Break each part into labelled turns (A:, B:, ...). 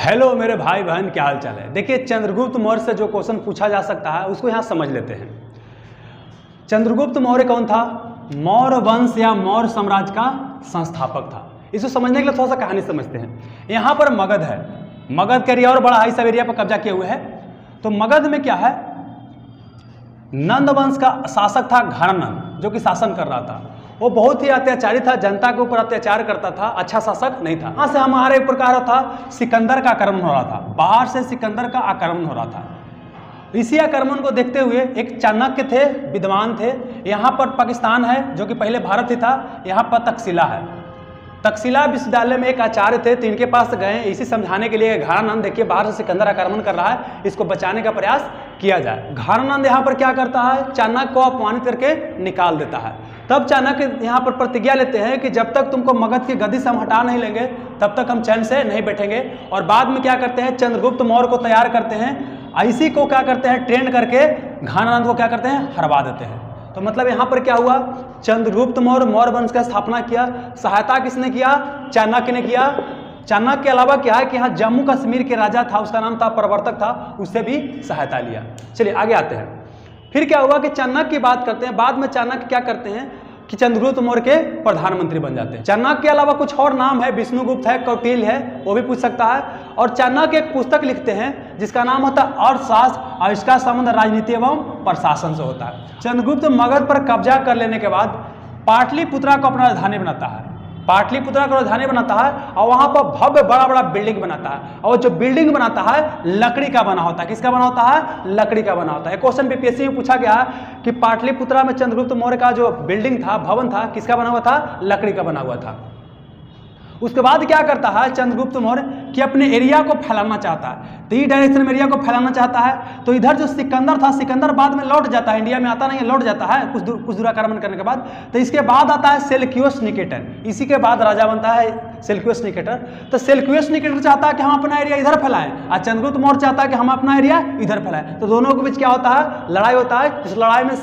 A: Hello मेरे भाई बहन, क्या हाल चाल है। देखिए, चंद्रगुप्त मौर्य से जो क्वेश्चन पूछा जा सकता है उसको यहाँ समझ लेते हैं। चंद्रगुप्त मौर्य कौन था? मौर्य वंश या मौर्य साम्राज्य का संस्थापक था। इसको समझने के लिए थोड़ा सा कहानी समझते हैं। यहाँ पर मगध है, मगध का एरिया और बड़ा हाई सब एरिया पर कब्जा किए हुए है। तो मगध में क्या है, नंद वंश का शासक था घारानंद, जो कि शासन कर रहा था। वो बहुत ही अत्याचारी था, जनता के ऊपर अत्याचार करता था, अच्छा शासक नहीं था। यहाँ से हमारे ऊपर क्या हो रहा था, सिकंदर का आक्रमण हो रहा था, बाहर से सिकंदर का आक्रमण हो रहा था। इसी आक्रमण को देखते हुए एक चाणक्य थे, विद्वान थे। यहाँ पर पाकिस्तान है जो कि पहले भारत ही था, यहाँ पर तक्षशिला है। तक्षशिला विश्वविद्यालय में एक आचार्य थे, तो इनके पास गए इसी समझाने के लिए, घारानंद देखिए बाहर से सिकंदर आक्रमण कर रहा है, इसको बचाने का प्रयास किया जाए। घारानंद यहाँ पर क्या करता है, चाणक्य को अपमानित करके निकाल देता है। तब चाणक्य यहाँ पर प्रतिज्ञा लेते हैं कि जब तक तुमको मगध की गद्दी से हम हटा नहीं लेंगे तब तक हम चैन से नहीं बैठेंगे। और बाद में क्या करते हैं, चंद्रगुप्त मौर्य को तैयार करते हैं, इसी को क्या करते हैं, ट्रेन करके घारानंद को क्या करते हैं, हरवा देते हैं। तो मतलब यहाँ पर क्या हुआ, चंद्रगुप्त मौर्य मौर्य वंश का स्थापना किया। सहायता किसने किया? चाणक्य ने किया। चाणक्य के अलावा क्या है कि यहाँ जम्मू कश्मीर के राजा था, उसका नाम था प्रवर्तक था, उससे भी सहायता लिया। चलिए आगे आते हैं। फिर क्या हुआ कि चाणक्य की बात करते हैं। बाद में चाणक्य क्या करते हैं कि चंद्रगुप्त मौर्य के प्रधानमंत्री बन जाते हैं। चाणक्य के अलावा कुछ और नाम है, विष्णुगुप्त है, कौटिल्य है, वो भी पूछ सकता है। और चाणक्य एक पुस्तक लिखते हैं जिसका नाम होता है अर्थशास्त्र, और इसका संबंध राजनीति एवं प्रशासन से होता है। चंद्रगुप्त मगध पर कब्जा कर लेने के बाद पाटलिपुत्रा को अपना राजधानी बनाता है, पाटलिपुत्रा को राजधानी बनाता है, और वहां पर भव्य बड़ा बड़ा बिल्डिंग बनाता है। और जो बिल्डिंग बनाता है लकड़ी का बना होता है। किसका बना होता है? लकड़ी का बना होता है। क्वेश्चन बीपीएससी में पूछा गया है कि पाटलिपुत्रा में चंद्रगुप्त मौर्य का जो बिल्डिंग था, भवन था, किसका बना हुआ था? लकड़ी का बना हुआ था। उसके बाद क्या करता है चंद्रगुप्त मौर्य कि अपने एरिया को फैलाना चाहता है, तो ई डायरेक्शन में एरिया को फैलाना चाहता है। तो इधर जो सिकंदर था, सिकंदर बाद में लौट जाता है, इंडिया में आता नहीं है, लौट जाता है कुछ दूर आक्रमण करने के बाद। तो इसके बाद आता है सेल्यूकस निकेटर, इसी के बाद राजा बनता है सेल्यूकस निकेटर। तो सेल्यूकस निकेटर चाहता है कि हम अपना एरिया इधर फैलाएं, और चंद्रगुप्त मौर्य चाहता है कि हम अपना एरिया इधर फैलाएं। तो दोनों के बीच क्या होता है, लड़ाई होता है। इस लड़ाई में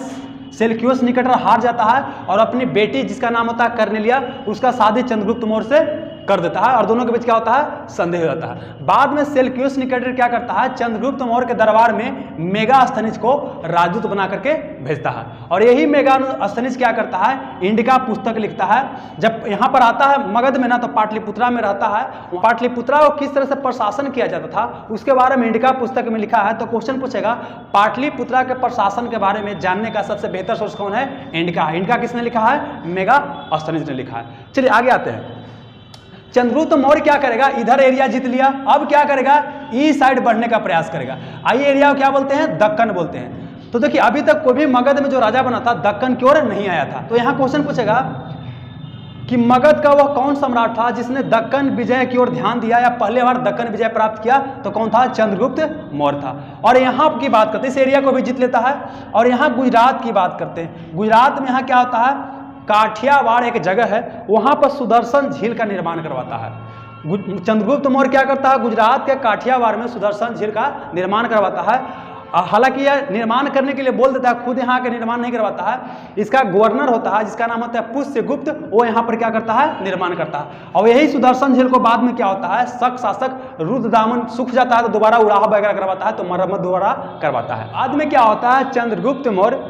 A: सेल्यूकस निकेटर हार जाता है और अपनी बेटी जिसका नाम होता है कर्नेलिया, उसका शादी चंद्रगुप्त मौर्य से कर देता है, और दोनों के बीच क्या होता है, संदेह हो जाता है। बाद में सेल्यूकस निकेटर क्या करता है, चंद्रगुप्त मौर्य के दरबार में मेगास्थनीज को राजदूत बना करके भेजता है। और यही मेगास्थनीज क्या करता है, इंडिका पुस्तक लिखता है। जब यहाँ पर आता है मगध में ना, तो पाटलिपुत्रा में रहता है। पाटलिपुत्रा को किस तरह से प्रशासन किया जाता था उसके बारे में इंडिका पुस्तक में लिखा है। तो क्वेश्चन पूछेगा, पाटलिपुत्रा के प्रशासन के बारे में जानने का सबसे बेहतर सोर्स कौन है? इंडिका। इंडिका किसने लिखा है? मेगास्थनीज ने लिखा है। चलिए आगे आते हैं। चंद्रगुप्त मौर्य क्या करेगा, इधर एरिया जीत लिया, अब क्या करेगा, ईस्ट साइड बढ़ने का प्रयास करेगा। आइए एरिया को क्या बोलते हैं? दक्कन बोलते हैं। तो देखिए अभी तक कोई भी मगध में जो राजा बना था दक्कन की ओर नहीं आया था। तो यहाँ क्वेश्चन पूछेगा कि मगध का वह कौन सम्राट था जिसने दक्कन विजय की ओर ध्यान दिया या पहले बार दक्कन विजय प्राप्त किया? तो कौन था? चंद्रगुप्त मौर्य था। और यहाँ की बात करते हैं, इस एरिया को भी जीत लेता है। और यहाँ गुजरात की बात करते हैं। गुजरात में यहाँ क्या होता है, काठियावाड़ एक जगह है, वहां पर सुदर्शन झील का निर्माण करवाता है। चंद्रगुप्त मौर्य क्या करता है, गुजरात के काठियावाड़ में सुदर्शन झील का निर्माण करवाता है। हालांकि यह निर्माण करने के लिए बोल देता है, खुद यहाँ के निर्माण नहीं करवाता है। इसका गवर्नर होता है जिसका नाम होता है पुष्यगुप्त, वो यहाँ पर क्या करता है, निर्माण करता है। और यही सुदर्शन झील को बाद में क्या होता है, शक शासक रुद्रदामन सूख जाता है तो दोबारा उड़ाह वगैरह करवाता है, तो मरम्मत दोबारा करवाता है। बाद में क्या होता है, चंद्रगुप्त मौर्य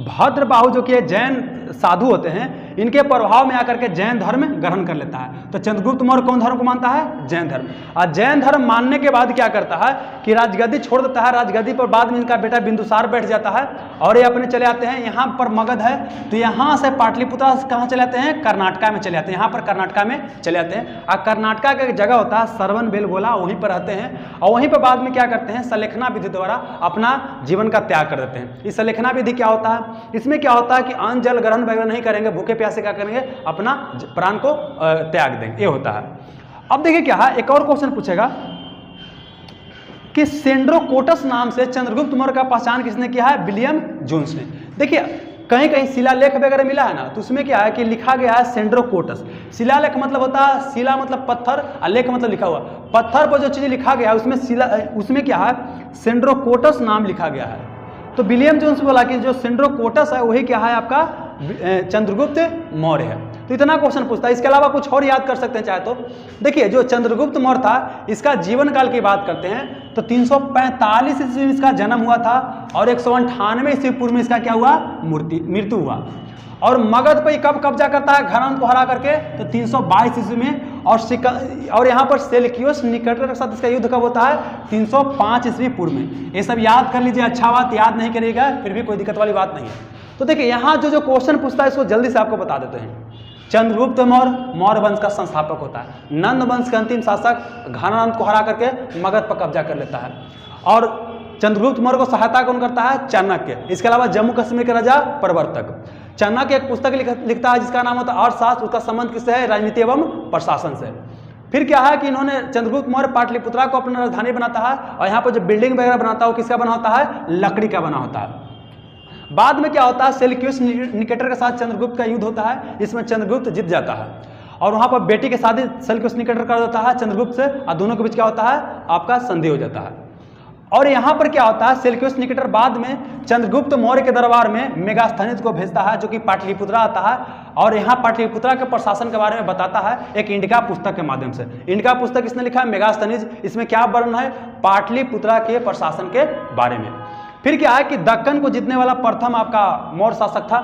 A: भद्रबाहु जो कि जैन साधु होते हैं, इनके प्रभाव में आकर के जैन धर्म ग्रहण कर लेता है। तो चंद्रगुप्त मौर्य कौन धर्म को मानता है? जैन धर्म। और जैन धर्म मानने के बाद क्या करता है कि राजगद्दी छोड़ देता है। राजगद्दी पर बाद में इनका बेटा बिंदुसार बैठ जाता है और ये अपने चले आते हैं। यहाँ पर मगध है तो यहाँ से पाटलिपुत्रा कहाँ चले आते हैं, कर्नाटका में चले आते हैं। यहाँ पर कर्नाटका में चले आते हैं। और कर्नाटका का एक जगह होता है सरवन बेलगोला, वहीं पर रहते हैं। और वहीं पर बाद में क्या करते हैं, सलेखना विधि द्वारा अपना जीवन का त्याग कर देते हैं। इस सलेखना विधि क्या होता है, इसमें क्या होता है कि अन्न जल ग्रहण वगैरह नहीं करेंगे, भूखे प्यासे क्या करेंगे, अपना प्राण को त्याग देंगे, ये होता है। अब देखिए क्या है, एक और क्वेश्चन पूछेगा कि सेंड्रोकोटस नाम से चंद्रगुप्त मौर्य का पहचान किसने किया है? विलियम जोन्स ने। देखिए कहीं कहीं शिलालेख वगैरह मिला है ना, तो उसमें क्या है कि लिखा गया है सेंड्रोकोटस। शिलालेख मतलब होता है, शिला मतलब पत्थर और लेख मतलब लिखा हुआ। पत्थर पर जो चीज लिखा गया है उसमें क्या है, सेंड्रोकोटस नाम लिखा गया है। तो विलियम जोन्स बोला कि जो सेंड्रोकोटस है वही क्या है, आपका चंद्रगुप्त मौर्य है। तो इतना क्वेश्चन पूछता है। इसके अलावा कुछ और याद कर सकते हैं चाहे तो। देखिए जो चंद्रगुप्त मौर्य था, इसका जीवन काल की बात करते हैं तो 345 ईस्वी में इसका जन्म हुआ था और 198 ईस्वी पूर्व में इसका क्या हुआ, मृत्यु हुआ। और मगध पर कब कब्जा करता है घनांत को हरा करके, तो 322 ईस्वी में। और यहाँ पर सेल्यूकियस निकेटर के साथ इसका युद्ध कब होता है, 305 ईस्वी पूर्व में। ये सब याद कर लीजिए, अच्छा बात याद नहीं करिएगा फिर भी कोई दिक्कत वाली बात नहीं है। तो देखिए यहाँ जो क्वेश्चन पूछता है इसको जल्दी से आपको बता देते हैं। चंद्रगुप्त मौर्य मौर्य वंश का संस्थापक होता है। नंद वंश के अंतिम शासक घनानंद को हरा करके मगध पर कब्जा कर लेता है। और चंद्रगुप्त मौर्य को सहायता कौन करता है, चाणक्य। इसके अलावा जम्मू कश्मीर के राजा प्रवर्तक। चाणक्य एक पुस्तक लिखता है जिसका नाम होता है अर्थशास्त्र। उसका संबंध किससे है, राजनीति एवं प्रशासन से। फिर क्या है कि इन्होंने चंद्रगुप्त मौर्य पाटलिपुत्रा को अपना राजधानी बनाता है और यहाँ पर जो बिल्डिंग वगैरह बनाता है वो किसका बना होता है, लकड़ी का बना होता है। बाद में क्या होता है, सेल्यूकियस निकेटर के साथ चंद्रगुप्त का युद्ध होता है, इसमें चंद्रगुप्त जीत जाता है और वहाँ पर बेटी के शादी सेल्यूकियस निकेटर कर देता है चंद्रगुप्त से, और दोनों के बीच क्या होता है, आपका संधि हो जाता है। और यहाँ पर क्या होता है, सेल्यूकियस निकेटर बाद में चंद्रगुप्त मौर्य के दरबार में मेगास्थनीज को भेजता है जो कि पाटलिपुत्रा आता है और यहाँ पाटलिपुत्रा के प्रशासन के बारे में बताता है एक इंडिका पुस्तक के माध्यम से। इंडिका पुस्तक इसने लिखा है मेगास्थनीज। इसमें क्या वर्णन है, पाटलिपुत्रा के प्रशासन के बारे में। फिर क्या है कि दक्कन को जीतने वाला प्रथम आपका मौर्य शासक था।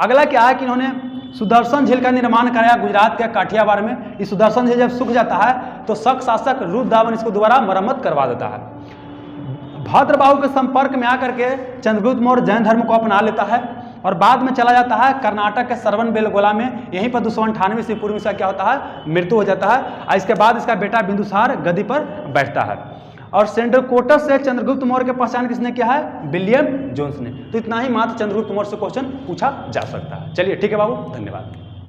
A: अगला क्या है कि इन्होंने सुदर्शन झील का निर्माण कराया गुजरात के काठियावाड़ में। इस सुदर्शन झील जब सूख जाता है तो शक शासक रुद्रदामन इसको दोबारा मरम्मत करवा देता है। भद्रबाहु के संपर्क में आकर के चंद्रगुप्त मौर्य जैन धर्म को अपना लेता है और बाद में चला जाता है कर्नाटक के श्रवणबेलगोला में। यहीं पर 298 ईस्वी पूर्व में क्या होता है, मृत्यु हो जाता है। और इसके बाद इसका बेटा बिंदुसार गद्दी पर बैठता है। और सेंड्रोकोटस से चंद्रगुप्त मौर्य की पहचान किसने किया है, विलियम जोन्स ने। तो इतना ही मात्र चंद्रगुप्त मौर्य से क्वेश्चन पूछा जा सकता है। चलिए ठीक है बाबू, धन्यवाद।